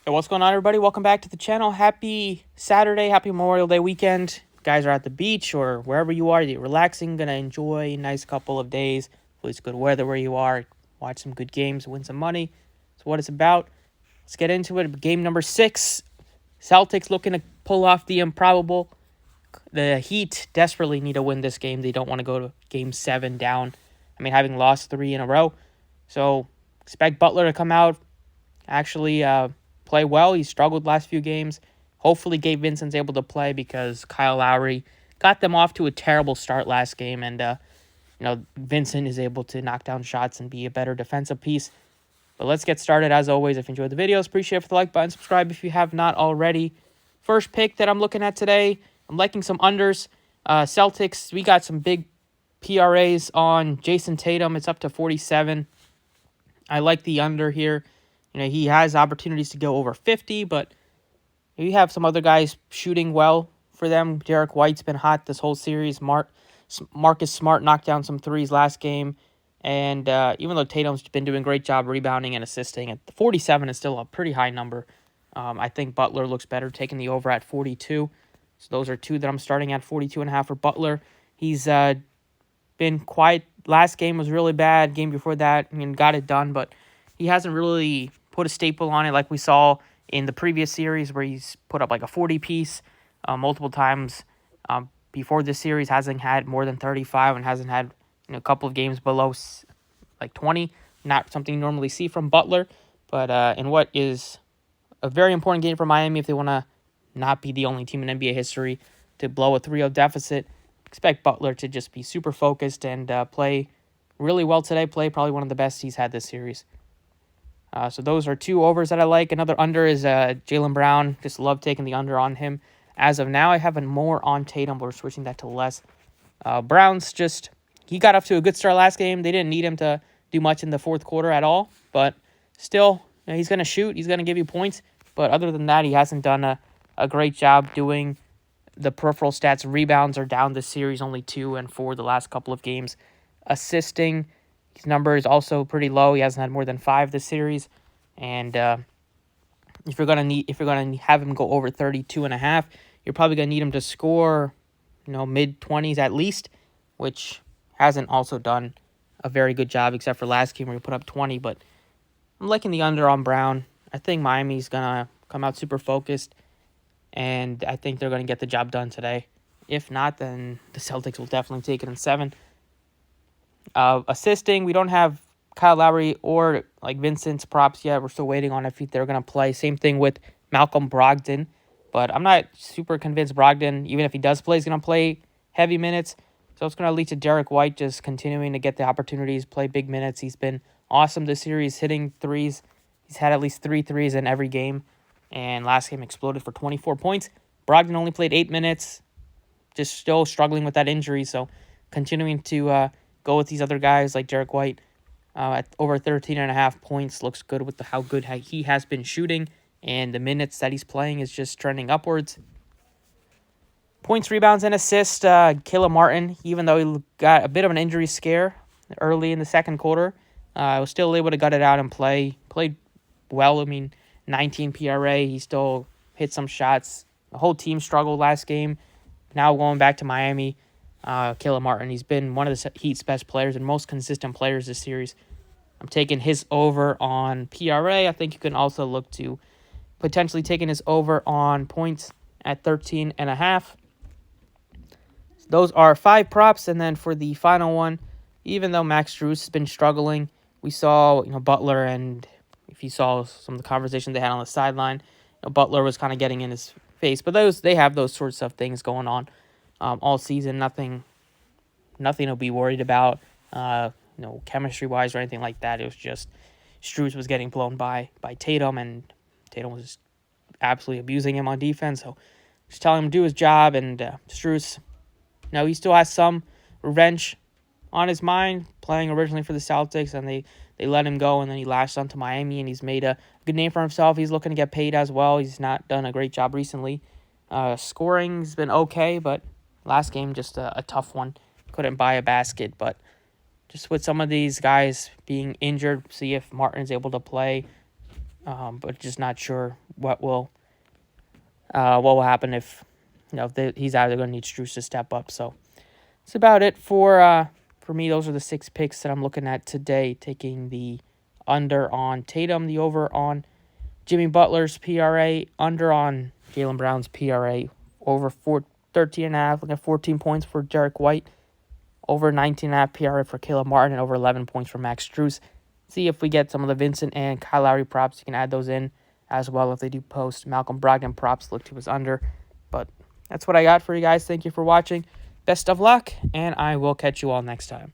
Hey, what's going on, everybody? Welcome back to the channel. Happy Saturday, happy Memorial Day weekend. Guys are at the beach or wherever you are, you're relaxing, gonna enjoy a nice couple of days. Hopefully it's good weather where you are. Watch some good games, win some money. That's what it's about. Let's get into it. Game number 6. Celtics looking to pull off the improbable. The Heat desperately need to win this game. They don't want to go to game 7 down. Having lost 3 in a row. So expect Butler to come out, actually play well. He struggled last few games. Hopefully Gabe Vincent's able to play because Kyle Lowry got them off to a terrible start last game. And, Vincent is able to knock down shots and be a better defensive piece. But let's get started. As always, if you enjoyed the videos, appreciate it for the like button. Subscribe if you have not already. First pick that I'm looking at today, I'm liking some unders. Celtics, we got some big PRAs on Jason Tatum. It's up to 47. I like the under here. He has opportunities to go over 50, but you have some other guys shooting well for them. Derek White's been hot this whole series. Marcus Smart knocked down some threes last game. And even though Tatum's been doing a great job rebounding and assisting, at 47 is still a pretty high number. I think Butler looks better, taking the over at 42. So those are two that I'm starting at 42.5 for Butler. He's been quiet. Last game was really bad. Game before that, got it done, but he hasn't really put a staple on it like we saw in the previous series where he's put up like a 40-piece multiple times. Before this series, hasn't had more than 35 and hasn't had a couple of games below like 20. Not something you normally see from Butler, but in what is a very important game for Miami if they want to not be the only team in NBA history to blow a 3-0 deficit. Expect Butler to just be super focused and play really well today. Play probably one of the best he's had this series. So those are two overs that I like. Another under is Jaylen Brown. Just love taking the under on him. As of now, I have more on Tatum. We're switching that to less. Brown's just, he got off to a good start last game. They didn't need him to do much in the fourth quarter at all. But still, he's going to shoot. He's going to give you points. But other than that, he hasn't done a great job doing the peripheral stats. Rebounds are down this series, only 2 and 4 the last couple of games. Assisting, his number is also pretty low. He hasn't had more than 5 this series. And if you're gonna have him go over 32.5, you're probably gonna need him to score, mid-20s at least, which hasn't also done a very good job except for last game where he put up 20. But I'm liking the under on Brown. I think Miami's gonna come out super focused, and I think they're gonna get the job done today. If not, then the Celtics will definitely take it in 7. Assisting, we don't have Kyle Lowry or like Vincent's props yet. We're still waiting on if they're going to play. Same thing with Malcolm Brogdon. But I'm not super convinced Brogdon, even if he does play, is going to play heavy minutes. So it's going to lead to Derek White just continuing to get the opportunities, play big minutes. He's been awesome this series, hitting threes. He's had at least 3 threes in every game. And last game exploded for 24 points. Brogdon only played 8 minutes. Just still struggling with that injury. So continuing to go with these other guys like Derek White at over 13.5 points. Looks good with how good he has been shooting. And the minutes that he's playing is just trending upwards. Points, rebounds, and assists. Caleb Martin, even though he got a bit of an injury scare early in the second quarter, was still able to gut it out and play. Played well. 19 PRA. He still hit some shots. The whole team struggled last game. Now going back to Miami, Caleb Martin, he's been one of the Heat's best players and most consistent players this series. I'm taking his over on PRA. I think you can also look to potentially taking his over on points at 13.5. Those are 5 props. And then for the final one, even though Max Strus has been struggling, we saw Butler, and if you saw some of the conversations they had on the sideline, Butler was kind of getting in his face. But they have those sorts of things going on all season. Nothing to be worried about, chemistry-wise or anything like that. It was just Strus was getting blown by Tatum, and Tatum was just absolutely abusing him on defense. So just telling him to do his job, and Strus, he still has some revenge on his mind, playing originally for the Celtics, and they let him go, and then he lashed onto Miami, and he's made a good name for himself. He's looking to get paid as well. He's not done a great job recently. Scoring's been okay, but last game just a tough one. Couldn't buy a basket, but just with some of these guys being injured, see if Martin's able to play. but just not sure what will happen if he's either going to need Strus to step up. So that's about it for me. Those are the 6 picks that I'm looking at today. Taking the under on Tatum, the over on Jimmy Butler's PRA, under on Jaylen Brown's PRA, over 13.5, looking at 14 points for Derek White, over 19.5 PRA for Caleb Martin, and over 11 points for Max Strus. See if we get some of the Vincent and Kyle Lowry props. You can add those in as well if they do post Malcolm Brogdon props. Look to his under. But that's what I got for you guys. Thank you for watching. Best of luck, and I will catch you all next time.